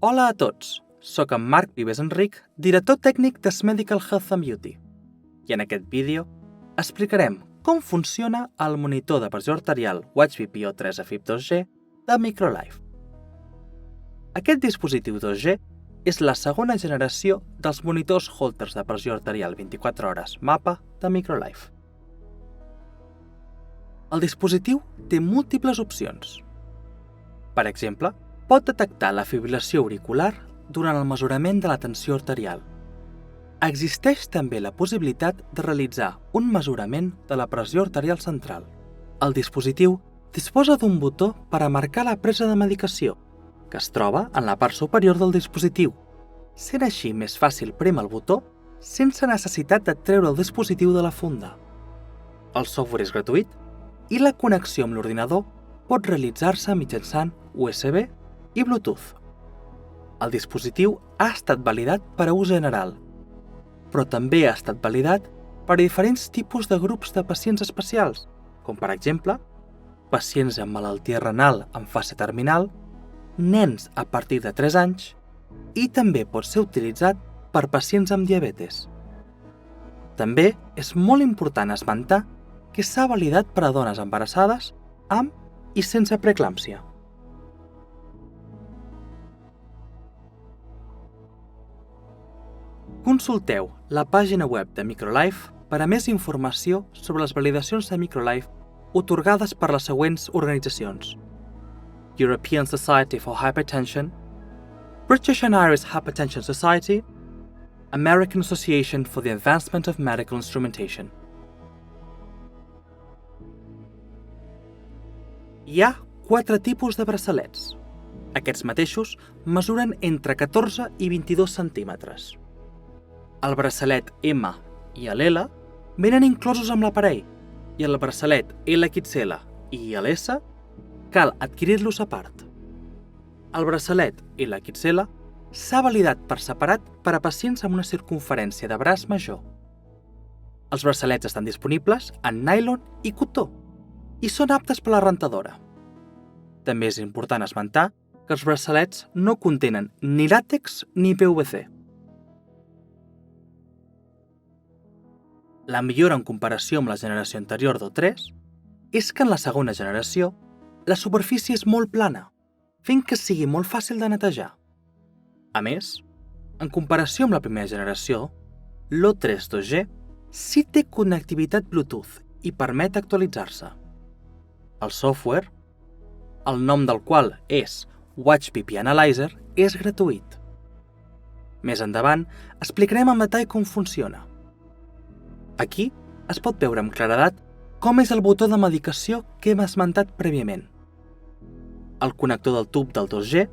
Hola a tots, soc en Marc Vives Enric, director tècnic d'S-Medical Health and Beauty. I en aquest vídeo explicarem com funciona el monitor de pressió arterial WatchBPO3 AFib 2G de Microlife. Aquest dispositiu 2G és la segona generació dels monitors Holters de pressió arterial 24 hores MAPA de Microlife. El dispositiu té múltiples opcions. Per exemple, pot detectar la fibrilació auricular durant el mesurament de la tensió arterial. Existeix també la possibilitat de realitzar un mesurament de la pressió arterial central. El dispositiu disposa d'un botó per a marcar la presa de medicació, que es troba en la part superior del dispositiu, sent així més fàcil prémer el botó sense necessitat de treure el dispositiu de la funda. El software és gratuït i la connexió amb l'ordinador pot realitzar-se mitjançant USB i Bluetooth. El dispositiu ha estat validat per a ús general, però també ha estat validat per a diferents tipus de grups de pacients especials, com per exemple, pacients amb malaltia renal en fase terminal, nens a partir de 3 anys i també pot ser utilitzat per pacients amb diabetes. També és molt important esmentar que s'ha validat per a dones embarassades amb i sense preeclàmpsia. Consulteu la pàgina web de Microlife per a més informació sobre les validacions de Microlife atorgades per les següents organitzacions: European Society for Hypertension, British and Irish Hypertension Society, American Association for the Advancement of Medical Instrumentation. Hi ha 4 tipus de braçalets. Aquests mateixos mesuren entre 14 i 22 centímetres. El braçalet M i l'L venen inclosos amb l'aparell i el braçalet LXL i l'S cal adquirir-los a part. El braçalet LXL s'ha validat per separat per a pacients amb una circumferència de braç major. Els braçalets estan disponibles en nylon i cotó i són aptes per a la rentadora. També és important esmentar que els braçalets no contenen ni làtex ni PVC. La millora en comparació amb la generació anterior d'O3 és que en la segona generació la superfície és molt plana, fent que sigui molt fàcil de netejar. A més, en comparació amb la primera generació, l'O3 2G sí té connectivitat Bluetooth i permet actualitzar-se. El software, el nom del qual és WatchBP Analyzer, és gratuït. Més endavant explicarem en detall com funciona. Aquí es pot veure amb claredat com és el botó de medicació que hem esmentat prèviament. El connector del tub del 2G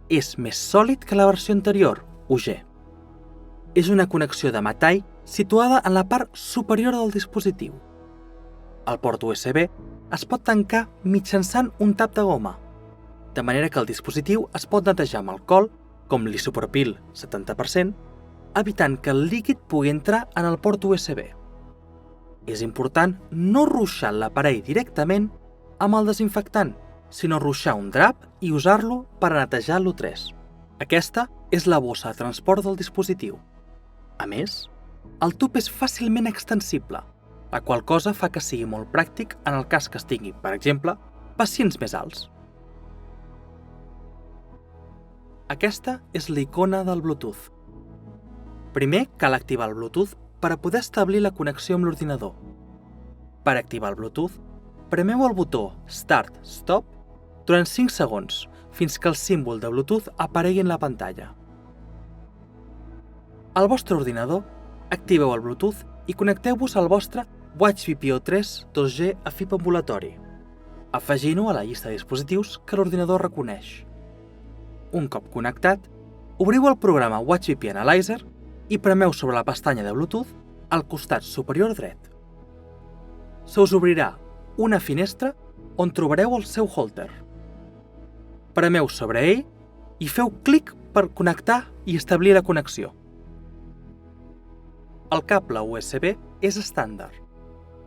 és més sòlid que la versió anterior, 1G. És una connexió de metall situada en la part superior del dispositiu. El port USB es pot tancar mitjançant un tap de goma, de manera que el dispositiu es pot netejar amb alcohol, com l'isopropil 70%, evitant que el líquid pugui entrar en el port USB. És important no ruixar l'aparell directament amb el desinfectant, sinó ruixar un drap i usar-lo per a netejar l'O3. Aquesta és la bossa de transport del dispositiu. A més, el tub és fàcilment extensible, la qual cosa fa que sigui molt pràctic en el cas que es tingui, per exemple, pacients més alts. Aquesta és l'icona del Bluetooth. Primer cal activar el Bluetooth per a poder establir la connexió amb l'ordinador. Per activar el Bluetooth, premeu el botó Start-Stop durant 5 segons fins que el símbol de Bluetooth aparegui en la pantalla. Al vostre ordinador, activeu el Bluetooth i connecteu-vos al vostre WatchBPO3 2G AFib ambulatori, afegint-ho a la llista de dispositius que l'ordinador reconeix. Un cop connectat, obriu el programa WatchBP Analyzer i premeu sobre la pestanya de Bluetooth al costat superior dret. Se us obrirà una finestra on trobareu el seu holter. Premeu sobre ell i feu clic per connectar i establir la connexió. El cable USB és estàndard.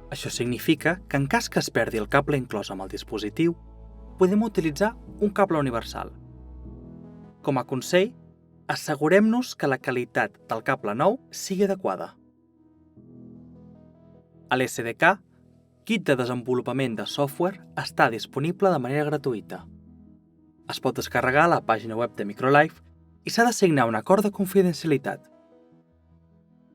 Això significa que en cas que es perdi el cable inclòs amb el dispositiu, podem utilitzar un cable universal. Com a consell, assegurem-nos que la qualitat del cable nou sigui adequada. A l'SDK, Kit de desenvolupament de software, està disponible de manera gratuïta. Es pot descarregar a la pàgina web de Microlife i s'ha d'assignar un acord de confidencialitat.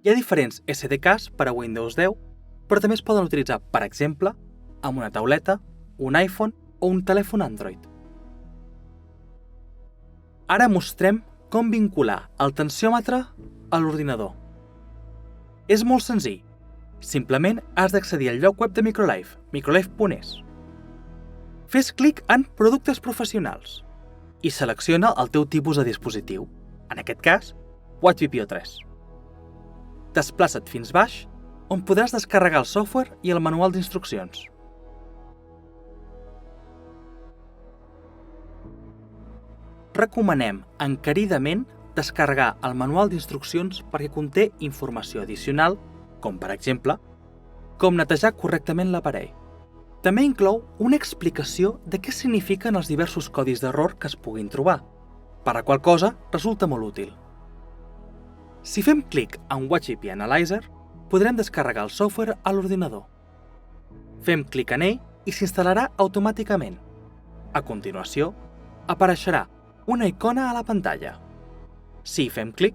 Hi ha diferents SDKs per a Windows 10, però també es poden utilitzar, per exemple, amb una tauleta, un iPhone o un telèfon Android. Ara mostrem com vincular el tensiòmetre a l'ordinador. És molt senzill. Simplement has d'accedir al lloc web de Microlife, microlife.es. Fes clic en Productes professionals i selecciona el teu tipus de dispositiu, en aquest cas, WatchVPO 3. Desplaça't fins baix, on podràs descarregar el software i el manual d'instruccions. Recomanem encaridament descarregar el manual d'instruccions perquè conté informació addicional, com per exemple, com netejar correctament l'aparell. També inclou una explicació de què signifiquen els diversos codis d'error que es puguin trobar, per la qual cosa resulta molt útil. Si fem clic en WatchVP Analyzer, podrem descarregar el software a l'ordinador. Fem clic en ell i s'instal·larà automàticament. A continuació, apareixerà una icona a la pantalla. Si hi fem clic,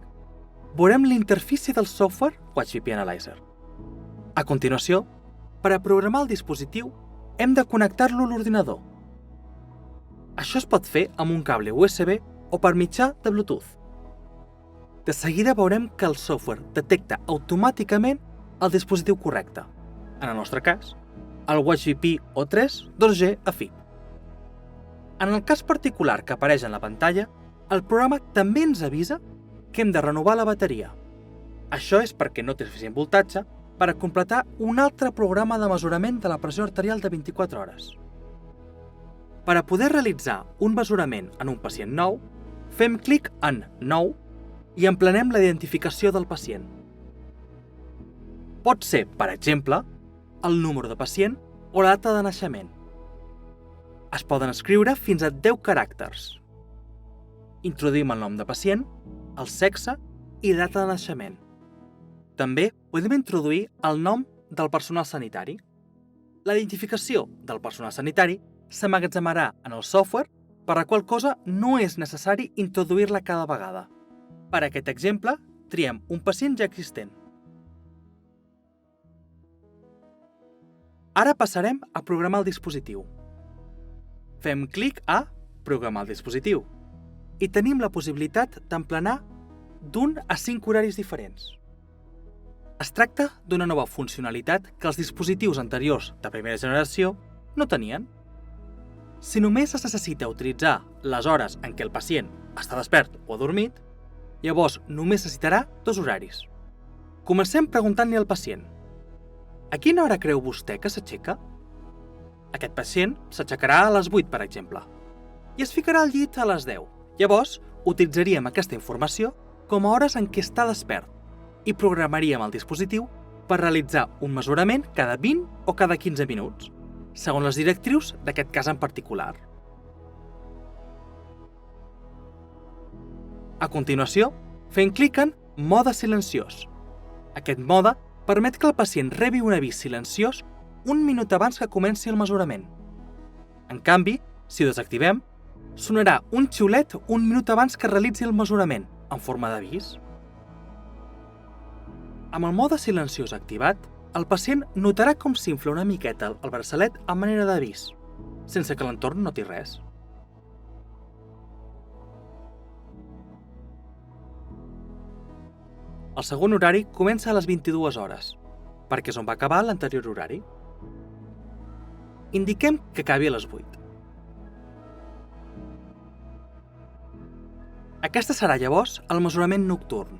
veurem l'interfície del software WatchVP Analyzer. A continuació, per a programar el dispositiu, hem de connectar-lo a l'ordinador. Això es pot fer amb un cable USB o per mitjà de Bluetooth. De seguida veurem que el software detecta automàticament el dispositiu correcte, en el nostre cas, el WatchVP O3 2G AFib. En el cas particular que apareix en la pantalla, el programa també ens avisa que hem de renovar la bateria. Això és perquè no té suficient voltatge per a completar un altre programa de mesurament de la pressió arterial de 24 hores. Per a poder realitzar un mesurament en un pacient nou, fem clic en Nou i emplenem la identificació del pacient. Pot ser, per exemple, el número de pacient o la data de naixement. Es poden escriure fins a 10 caràcters. Introduïm el nom de pacient, el sexe i data de naixement. També podem introduir el nom del personal sanitari. La identificació del personal sanitari s'emmagatzemarà en el software, per la qual cosa no és necessari introduir-la cada vegada. Per a aquest exemple, triem un pacient ja existent. Ara passarem a programar el dispositiu. Fem clic a Programar el dispositiu i tenim la possibilitat d'emplenar d'1 a 5 horaris diferents. Es tracta d'una nova funcionalitat que els dispositius anteriors de primera generació no tenien. Si només es necessita utilitzar les hores en què el pacient està despert o adormit, llavors només necessitarà 2 horaris. Comencem preguntant-li al pacient: a quina hora creu vostè que s'aixeca? Aquest pacient s'aixecarà a les 8, per exemple, i es ficarà al llit a les 10. Llavors, utilitzaríem aquesta informació com a hores en què està despert i programaríem el dispositiu per realitzar un mesurament cada 20 o cada 15 minuts, segons les directrius d'aquest cas en particular. A continuació, fem clic en Mode silenciós. Aquest mode permet que el pacient rebi un avís silenciós 1 minut abans que comenci el mesurament. En canvi, si ho desactivem, sonarà un xiulet 1 minut abans que realitzi el mesurament, en forma d'avís. Amb el mode silenciós activat, el pacient notarà com s'infla una miqueta el braçalet a manera d'avís, sense que l'entorn noti res. El segon horari comença a les 22 hores, perquè és on va acabar l'anterior horari. Indiquem que acabi a les 8. Aquesta serà llavors el mesurament nocturn.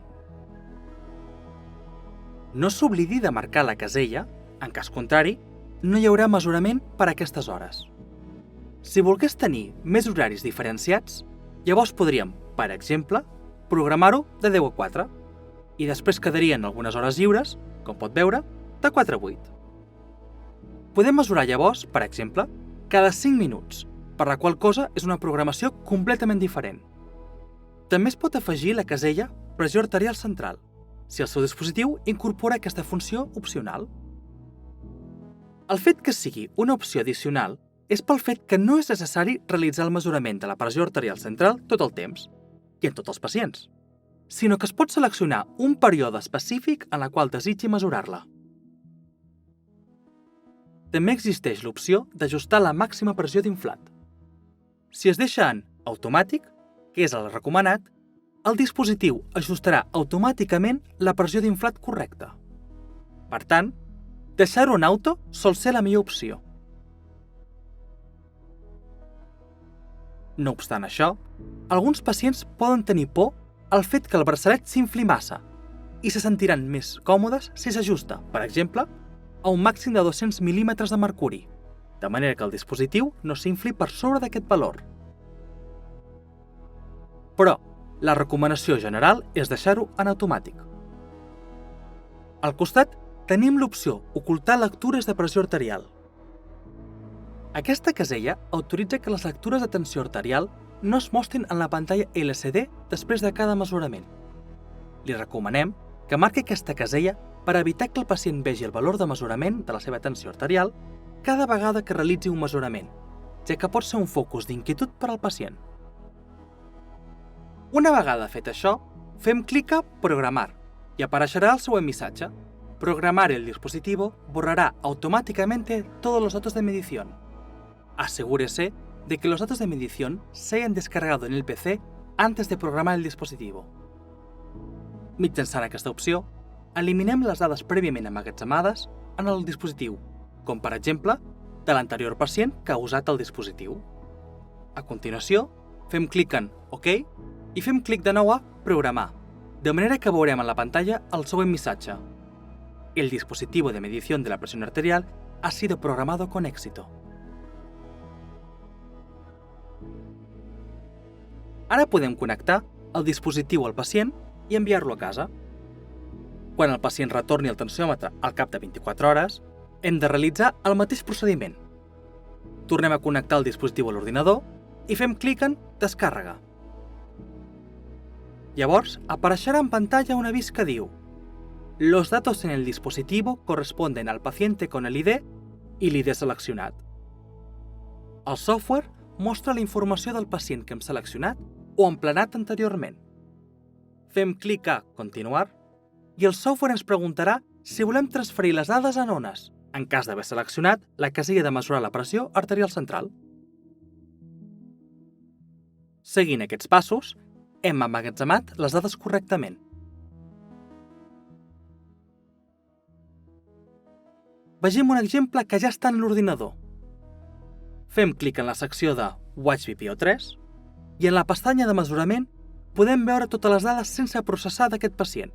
No s'oblidi de marcar la casella, en cas contrari, no hi haurà mesurament per a aquestes hores. Si volgués tenir més horaris diferenciats, llavors podríem, per exemple, programar-ho de 10 a 4 i després quedarien algunes hores lliures, com pot veure, de 4 a 8. Podem mesurar llavors, per exemple, cada 5 minuts, per la qual cosa és una programació completament diferent. També es pot afegir la casella pressió arterial central, si el seu dispositiu incorpora aquesta funció opcional. El fet que sigui una opció addicional és pel fet que no és necessari realitzar el mesurament de la pressió arterial central tot el temps, i en tots els pacients, sinó que es pot seleccionar un període específic en el qual desitgi mesurar-la. També existeix l'opció d'ajustar la màxima pressió d'inflat. Si es deixa en automàtic, que és el recomanat, el dispositiu ajustarà automàticament la pressió d'inflat correcta. Per tant, deixar-ho en auto sol ser la millor opció. No obstant això, alguns pacients poden tenir por al fet que el braçalet s'infli massa i se sentiran més còmodes si s'ajusta, per exemple, a un màxim de 200 mil·límetres de mercuri, de manera que el dispositiu no s'infli per sobre d'aquest valor. Però la recomanació general és deixar-ho en automàtic. Al costat tenim l'opció ocultar lectures de pressió arterial. Aquesta casella autoritza que les lectures de tensió arterial no es mostrin en la pantalla LCD després de cada mesurament. Li recomanem que marqui aquesta casella per evitar que el pacient vegi el valor de mesurament de la seva tensió arterial cada vegada que realitzi un mesurament, ja que pot ser un focus d'inquietud per al pacient. Una vegada fet això, fem clic a Programar y aparecerá el següent missatge. Programar el dispositivo borrará automáticamente todos los datos de medición. Asegúrese de que los datos de medición se hayan descargado en el PC antes de programar el dispositivo. Mitjançant aquesta opció, eliminem les dades prèviament emmagatzemades en el dispositiu, com per exemple, de l'anterior pacient que ha usat el dispositiu. A continuació, fem clic en OK i fem clic de nou a Programar, de manera que veurem en la pantalla el següent missatge. El dispositivo de medición de la presión arterial ha sido programado con éxito. Ara podem connectar el dispositiu al pacient i enviar-lo a casa. Quan el pacient retorni el tensiòmetre al cap de 24 hores, hem de realitzar el mateix procediment. Tornem a connectar el dispositiu a l'ordinador i fem clic en Descàrrega. Llavors, apareixerà en pantalla un avís que diu: los datos en el dispositivo corresponden al paciente con el ID i l'ID seleccionat. El software mostra la informació del pacient que hem seleccionat o emplenat anteriorment. Fem clic a Continuar i el software ens preguntarà si volem transferir les dades en ones, en cas d'haver seleccionat la casella de mesurar la pressió arterial central. Seguint aquests passos, hem emmagatzemat les dades correctament. Vegem un exemple que ja està en l'ordinador. Fem clic en la secció de Watch VPO3 i en la pestanya de mesurament podem veure totes les dades sense processar d'aquest pacient.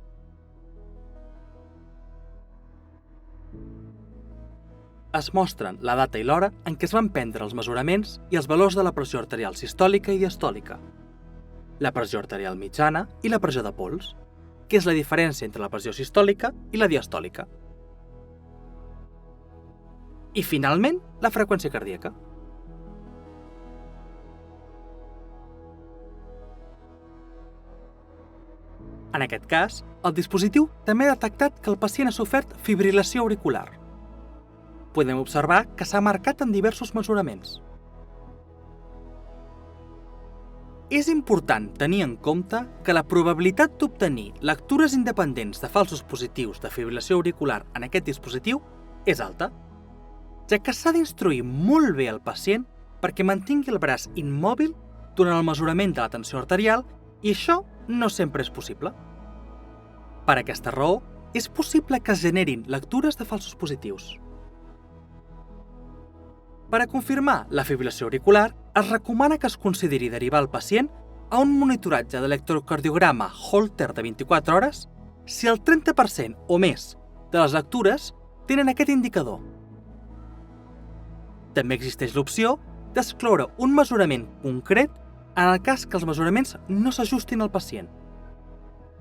Es mostren la data i l'hora en què es van prendre els mesuraments i els valors de la pressió arterial sistòlica i diastòlica, la pressió arterial mitjana i la pressió de pols, que és la diferència entre la pressió sistòlica i la diastòlica. I, finalment, la freqüència cardíaca. En aquest cas, el dispositiu també ha detectat que el pacient ha sofert fibril·lació auricular. Podem observar que s'ha marcat en diversos mesuraments. És important tenir en compte que la probabilitat d'obtenir lectures independents de falsos positius de fibril·lació auricular en aquest dispositiu és alta, ja que s'ha d'instruir molt bé el pacient perquè mantingui el braç immòbil durant el mesurament de la tensió arterial i això no sempre és possible. Per aquesta raó, és possible que es generin lectures de falsos positius. Per a confirmar la fibril·lació auricular, es recomana que es consideri derivar el pacient a un monitoratge d'electrocardiograma Holter de 24 hores si el 30% o més de les lectures tenen aquest indicador. També existeix l'opció d'excloure un mesurament concret en el cas que els mesuraments no s'ajustin al pacient.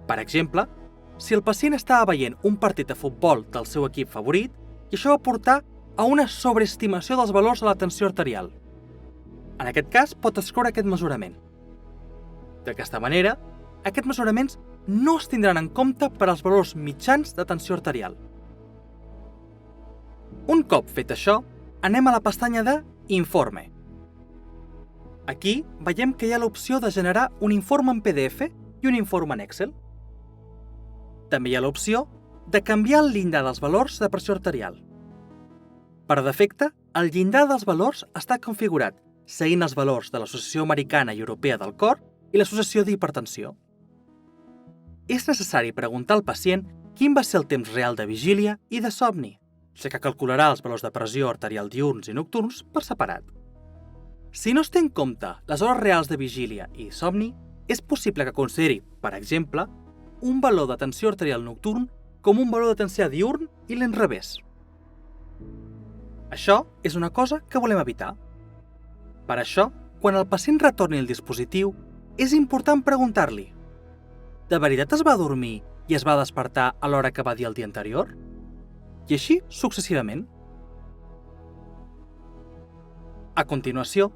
Per exemple, si el pacient estava veient un partit de futbol del seu equip favorit i això va portar a una sobreestimació dels valors de la tensió arterial. En aquest cas, pot excloure aquest mesurament. D'aquesta manera, aquests mesuraments no es tindran en compte per als valors mitjans de tensió arterial. Un cop fet això, anem a la pestanya de Informe. Aquí veiem que hi ha l'opció de generar un informe en PDF i un informe en Excel. També hi ha l'opció de canviar el llindar dels valors de pressió arterial. Per defecte, el llindar dels valors està configurat seguint els valors de l'Associació Americana i Europea del Cor i l'Associació d'Hipertensió. És necessari preguntar al pacient quin va ser el temps real de vigília i de somni, ja que calcularà els valors de pressió arterial diürns i nocturns per separat. Si no es té en compte les hores reals de vigília i somni, és possible que consideri, per exemple, un valor de tensió arterial nocturn com un valor de tensió diürn i l'inrevés. Això és una cosa que volem evitar. Per això, quan el pacient retorni al dispositiu, és important preguntar-li: de veritat es va dormir i es va despertar a l'hora que va dir el dia anterior? I així successivament. A continuació,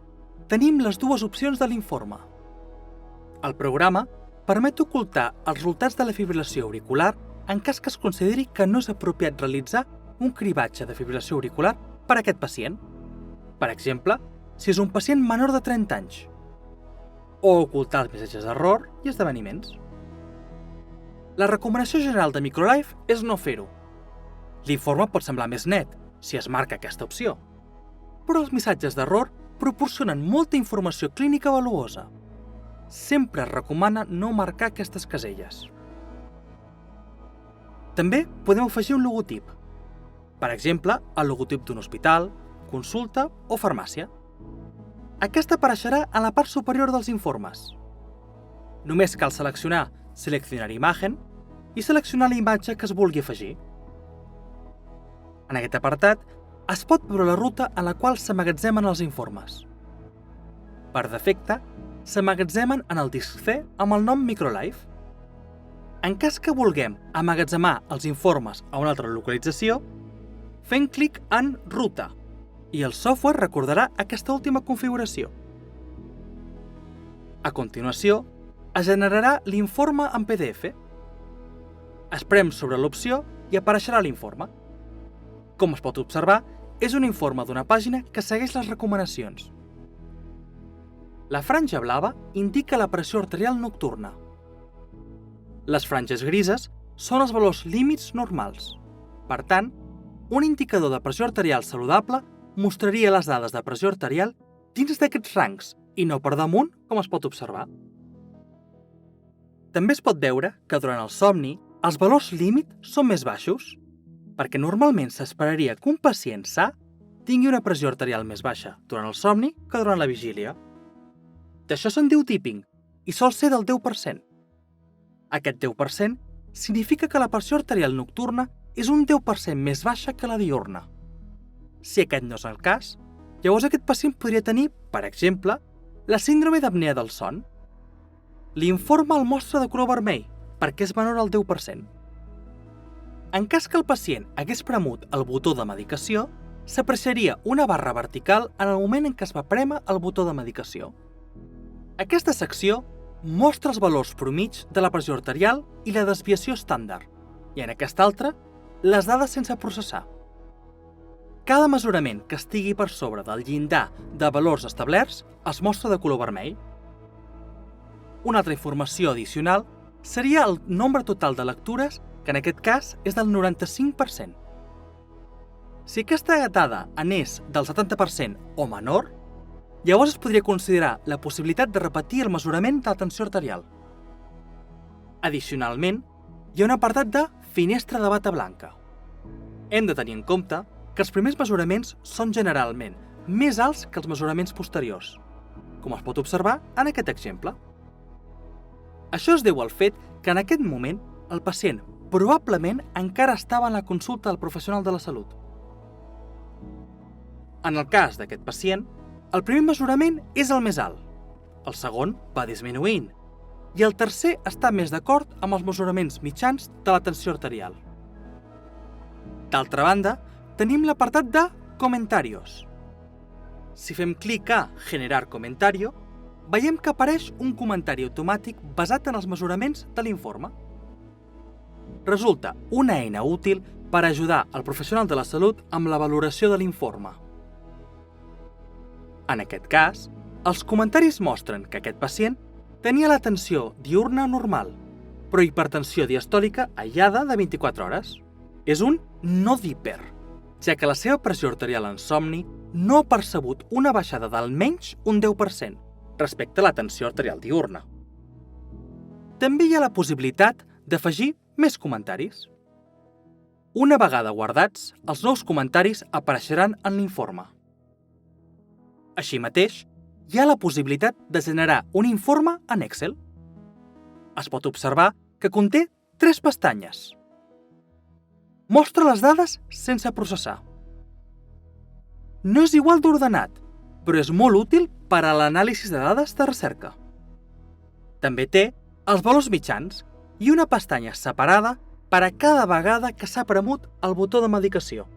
tenim les dues opcions de l'informe. El programa permet ocultar els resultats de la fibrilació auricular en cas que es consideri que no és apropiat realitzar un cribatge de fibrilació auricular per a aquest pacient. Per exemple, si és un pacient menor de 30 anys. O ocultar els missatges d'error i esdeveniments. La recomanació general de Microlife és no fer-ho. L'informe pot semblar més net si es marca aquesta opció, però els missatges d'error proporcionen molta informació clínica valuosa. Sempre es recomana no marcar aquestes caselles. També podem afegir un logotip. Per exemple, el logotip d'un hospital, consulta o farmàcia. Aquesta apareixerà a la part superior dels informes. Només cal seleccionar Seleccionar imagen i seleccionar la imatge que es vulgui afegir. En aquest apartat es pot veure la ruta en la qual s'emmagatzemen els informes. Per defecte, s'emmagatzemen en el disc C amb el nom Microlife. En cas que vulguem emmagatzemar els informes a una altra localització, fem clic en Ruta i el software recordarà aquesta última configuració. A continuació, es generarà l'informe en PDF. Es prem sobre l'opció i apareixerà l'informe. Com es pot observar, és un informe d'una pàgina que segueix les recomanacions. La franja blava indica la pressió arterial nocturna. Les franges grises són els valors límits normals. Per tant, un indicador de pressió arterial saludable mostraria les dades de pressió arterial dins d'aquests rangs i no per damunt, com es pot observar. També es pot veure que durant el somni els valors límit són més baixos, perquè normalment s'esperaria que un pacient sa tingui una pressió arterial més baixa durant el somni que durant la vigília. D'això se'n diu tipping i sol ser del 10%. Aquest 10% significa que la pressió arterial nocturna és un 10% més baixa que la diürna. Si aquest no és el cas, llavors aquest pacient podria tenir, per exemple, la síndrome d'apnea del son. L'informe el mostra de color vermell, perquè és menor al 10%. En cas que el pacient hagués premut el botó de medicació, s'apreciaria una barra vertical en el moment en què es va prémer el botó de medicació. Aquesta secció mostra els valors promig de la pressió arterial i la desviació estàndard, i en aquesta altra, les dades sense processar. Cada mesurament que estigui per sobre del llindar de valors establerts es mostra de color vermell. Una altra informació addicional seria el nombre total de lectures, que en aquest cas és del 95%. Si aquesta dada anés del 70% o menor, llavors es podria considerar la possibilitat de repetir el mesurament de la tensió arterial. Addicionalment, hi ha un apartat de finestra de bata blanca. Hem de tenir en compte que els primers mesuraments són generalment més alts que els mesuraments posteriors, com es pot observar en aquest exemple. Això es deu al fet que en aquest moment el pacient probablement encara estava en la consulta del professional de la salut. En el cas d'aquest pacient, el primer mesurament és el més alt, el segon va disminuint i el tercer està més d'acord amb els mesuraments mitjans de la tensió arterial. D'altra banda, tenim l'apartat de Comentarios. Si fem clic a Generar comentario, veiem que apareix un comentari automàtic basat en els mesuraments de l'informe. Resulta una eina útil per ajudar al professional de la salut amb la valoració de l'informe. En aquest cas, els comentaris mostren que aquest pacient tenia la tensió diürna normal, però hipertensió diastòlica aïllada de 24 hores. És un no d'hiper, ja que la seva pressió arterial en somni no ha percebut una baixada d'almenys un 10% respecte a la tensió arterial diürna. També hi ha la possibilitat d'afegir més comentaris. Una vegada guardats, els nous comentaris apareixeran en l'informe. Així mateix, hi ha la possibilitat de generar un informe en Excel. Es pot observar que conté 3 pestanyes. Mostra les dades sense processar. No és igual d'ordenat, però és molt útil per a l'anàlisi de dades de recerca. També té els valors mitjans i una pestanya separada per a cada vegada que s'ha premut el botó de medicació.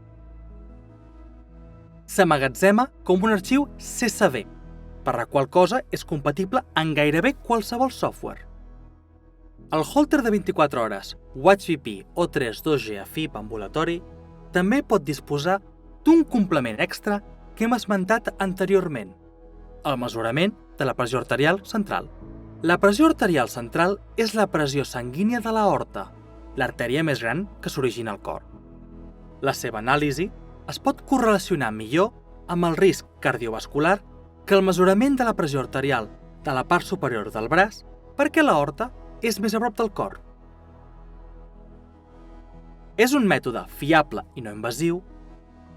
S'emmagatzema com un arxiu CSV, per la qual cosa és compatible en gairebé qualsevol software. El Holter de 24 hores WatchVP O3 2G AFib ambulatori també pot disposar d'un complement extra que hem esmentat anteriorment, el mesurament de la pressió arterial central. La pressió arterial central és la pressió sanguínia de l'aorta, l'artèria més gran que s'origina al cor. La seva anàlisi es pot correlacionar millor amb el risc cardiovascular que el mesurament de la pressió arterial de la part superior del braç perquè l'aorta és més a prop del cor. És un mètode fiable i no invasiu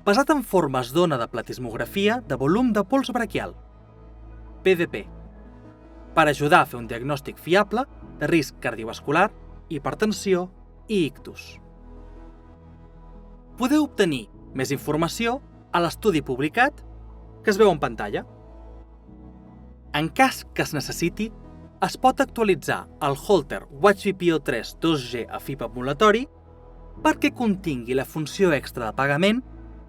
basat en formes d'ona de platismografia de volum de pols braquial, PVP, per ajudar a fer un diagnòstic fiable de risc cardiovascular, hipertensió i ictus. Podeu obtenir més informació a l'estudi publicat que es veu en pantalla. En cas que es necessiti, es pot actualitzar el Holter WatchVP O3 2G AFib ambulatori perquè contingui la funció extra de pagament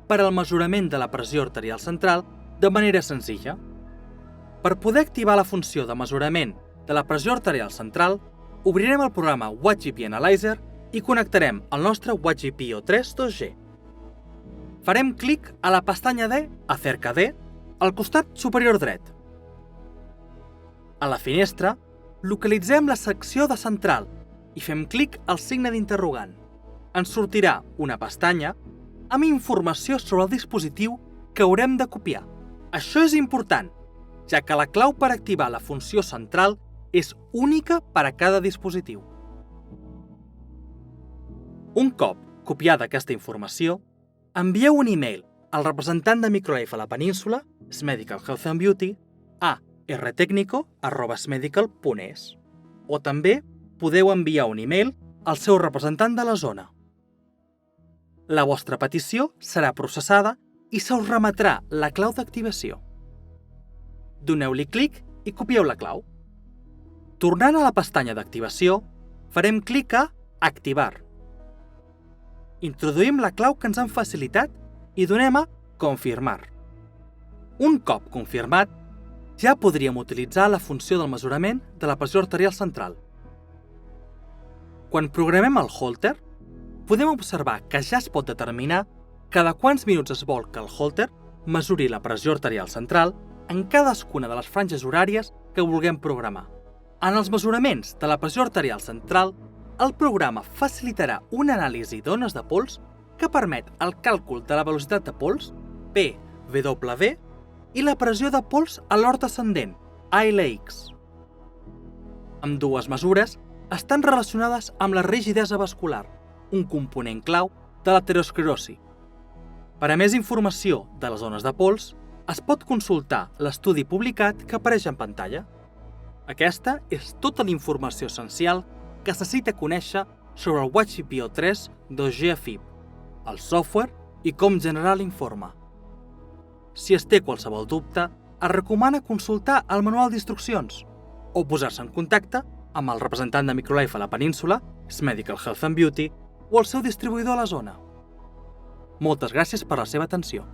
per al mesurament de la pressió arterial central de manera senzilla. Per poder activar la funció de mesurament de la pressió arterial central, obrirem el programa WatchVP Analyzer i connectarem el nostre WatchVP O3 2G. Farem clic a la pestanya de Acerca de al costat superior dret. A la finestra, localitzem la secció de central i fem clic al signe d'interrogant. Ens sortirà una pestanya amb informació sobre el dispositiu que haurem de copiar. Això és important, ja que la clau per activar la funció central és única per a cada dispositiu. Un cop copiada aquesta informació, envieu un e-mail al representant de Microlife a la península, Smedical Health and Beauty, a rtecnico@smedical.es, o també podeu enviar un e-mail al seu representant de la zona. La vostra petició serà processada i se us remetrà la clau d'activació. Doneu-li clic i copieu la clau. Tornant a la pestanya d'activació, farem clic a Activar. Introduïm la clau que ens han facilitat i donem a Confirmar. Un cop confirmat, ja podríem utilitzar la funció del mesurament de la pressió arterial central. Quan programem el Holter, podem observar que ja es pot determinar cada quants minuts es vol que el Holter mesuri la pressió arterial central en cadascuna de les franges horàries que vulguem programar. En els mesuraments de la pressió arterial central, el programa facilitarà una anàlisi d'ones de pols que permet el càlcul de la velocitat de pols, PWV, i la pressió de pols a l'hort ascendent, ALX. Ambdues mesures estan relacionades amb la rigidesa vascular, un component clau de l'aterosclerosi. Per a més informació de les ones de pols, es pot consultar l'estudi publicat que apareix en pantalla. Aquesta és tota la informació essencial que es necessita conèixer sobre el WatchVP O3 2G AFib, el software i com generar l'informe. Si es té qualsevol dubte, es recomana consultar el manual d'instruccions o posar-se en contacte amb el representant de Microlife a la península, Smedical Health and Beauty, o el seu distribuïdor a la zona. Moltes gràcies per la seva atenció.